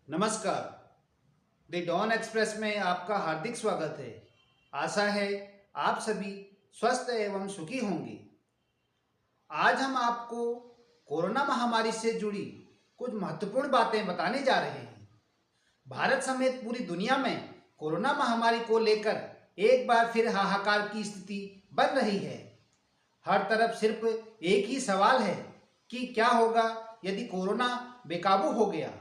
नमस्कार। The Dawn express में आपका हार्दिक स्वागत है। आशा है आप सभी स्वस्थ एवं सुखी होंगे। आज हम आपको कोरोना महामारी से जुड़ी कुछ महत्वपूर्ण बातें बताने जा रहे हैं। भारत समेत पूरी दुनिया में कोरोना महामारी को लेकर एक बार फिर हाहाकार की स्थिति बन रही है। हर तरफ सिर्फ एक ही सवाल है कि क्या होगा यदि कोरोना बेकाबू हो गया।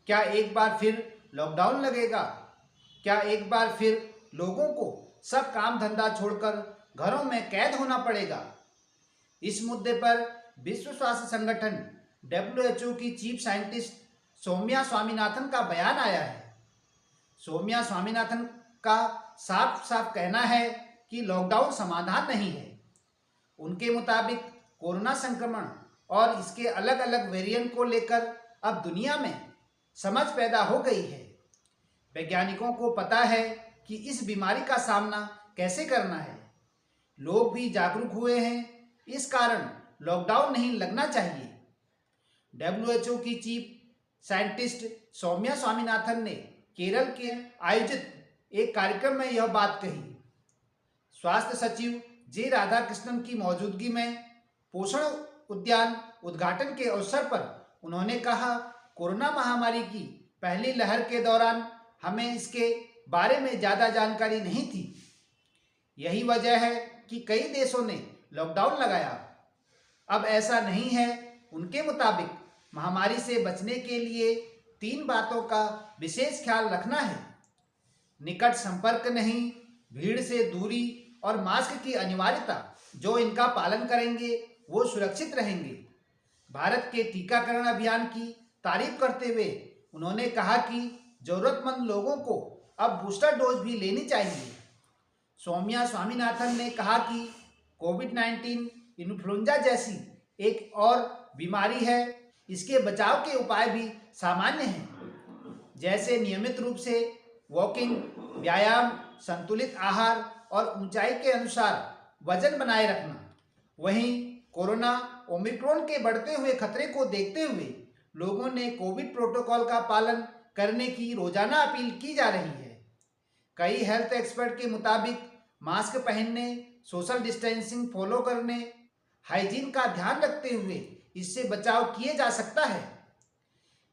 क्या एक बार फिर लॉकडाउन लगेगा? क्या एक बार फिर लोगों को सब काम धंधा छोड़कर घरों में कैद होना पड़ेगा? इस मुद्दे पर विश्व स्वास्थ्य संगठन WHO की चीफ साइंटिस्ट सौम्या स्वामीनाथन का बयान आया है। सौम्या स्वामीनाथन का साफ साफ कहना है कि लॉकडाउन समाधान नहीं है। उनके मुताबिक कोरोना संक्रमण और इसके अलग अलग वेरिएंट को लेकर अब दुनिया में समझ पैदा हो गई है। वैज्ञानिकों को पता है कि इस बीमारी का सामना कैसे करना है। लोग भी जागरूक हुए हैं, इस कारण लॉकडाउन नहीं लगना चाहिए। WHO की चीफ साइंटिस्ट सौम्या स्वामीनाथन ने केरल के आयोजित एक कार्यक्रम में यह बात कही। स्वास्थ्य सचिव जे राधाकृष्णन की मौजूदगी में पोषण उद्यान उद्घाटन के अवसर पर उन्होंने कहा, कोरोना महामारी की पहली लहर के दौरान हमें इसके बारे में ज़्यादा जानकारी नहीं थी। यही वजह है कि कई देशों ने लॉकडाउन लगाया। अब ऐसा नहीं है। उनके मुताबिक महामारी से बचने के लिए 3 बातों का विशेष ख्याल रखना है। निकट संपर्क नहीं, भीड़ से दूरी और मास्क की अनिवार्यता। जो इनका पालन करेंगे वो सुरक्षित रहेंगे। भारत के टीकाकरण अभियान की तारीफ करते हुए उन्होंने कहा कि जरूरतमंद लोगों को अब बूस्टर डोज भी लेनी चाहिए। सौम्या स्वामीनाथन ने कहा कि कोविड-19 इन्फ्लुएंजा जैसी एक और बीमारी है। इसके बचाव के उपाय भी सामान्य हैं, जैसे नियमित रूप से वॉकिंग, व्यायाम, संतुलित आहार और ऊंचाई के अनुसार वजन बनाए रखना। वहीं कोरोना ओमिक्रॉन के बढ़ते हुए खतरे को देखते हुए लोगों ने कोविड प्रोटोकॉल का पालन करने की रोजाना अपील की जा रही है। कई हेल्थ एक्सपर्ट के मुताबिक मास्क पहनने, सोशल डिस्टेंसिंग फॉलो करने, हाइजीन का ध्यान रखते हुए इससे बचाव किए जा सकता है।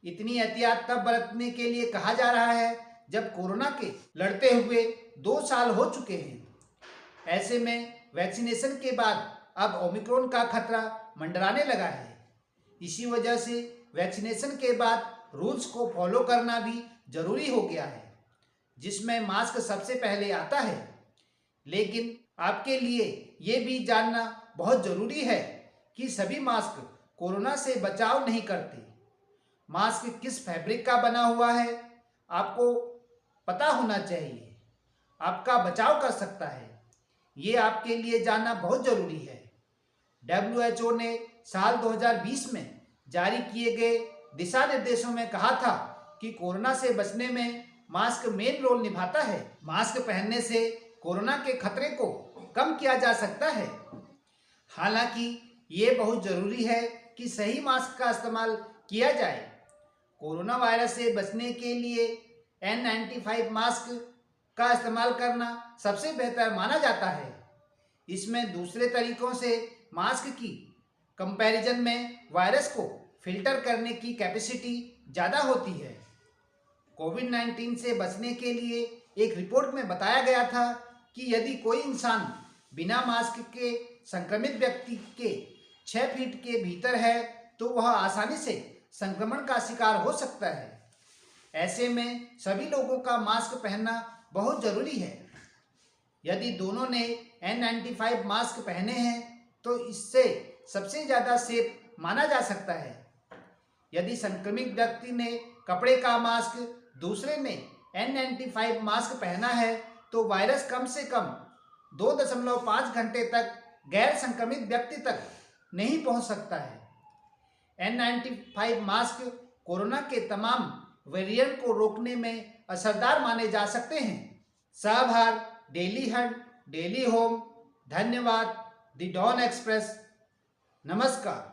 इतनी एहतियात तब बरतने के लिए कहा जा रहा है जब कोरोना के लड़ते हुए 2 साल हो चुके हैं। ऐसे में वैक्सीनेशन के बाद अब ओमिक्रॉन का खतरा मंडराने लगा है। इसी वजह से वैक्सीनेशन के बाद रूल्स को फॉलो करना भी जरूरी हो गया है, जिसमें मास्क सबसे पहले आता है। लेकिन आपके लिए ये भी जानना बहुत जरूरी है कि सभी मास्क कोरोना से बचाव नहीं करते। मास्क किस फैब्रिक का बना हुआ है आपको पता होना चाहिए। आपका बचाव कर सकता है, ये आपके लिए जानना बहुत जरूरी है। WHO ने साल 2020 में जारी किए गए दिशा निर्देशों में कहा था कि कोरोना से बचने में मास्क मेन रोल निभाता है। मास्क पहनने से कोरोना के खतरे को कम किया जा सकता है। हालांकि ये बहुत जरूरी है कि सही मास्क का इस्तेमाल किया जाए। कोरोना वायरस से बचने के लिए N95 मास्क का इस्तेमाल करना सबसे बेहतर माना जाता है। इसमें दूसरे तरीकों से मास्क की कंपैरिजन में वायरस को फिल्टर करने की कैपेसिटी ज़्यादा होती है। कोविड-19 से बचने के लिए एक रिपोर्ट में बताया गया था कि यदि कोई इंसान बिना मास्क के संक्रमित व्यक्ति के 6 फीट के भीतर है तो वह आसानी से संक्रमण का शिकार हो सकता है। ऐसे में सभी लोगों का मास्क पहनना बहुत ज़रूरी है। यदि दोनों ने N95 मास्क पहने हैं तो इससे सबसे ज़्यादा सेफ माना जा सकता है। यदि संक्रमित व्यक्ति ने कपड़े का मास्क, दूसरे ने N95 मास्क पहना है तो वायरस कम से कम 2.5 घंटे तक गैर संक्रमित व्यक्ति तक नहीं पहुंच सकता है। N95 मास्क कोरोना के तमाम वेरिएंट को रोकने में असरदार माने जा सकते हैं। साभार, डेली हंट, डेली होम। धन्यवाद। The Dawn Express. नमस्कार।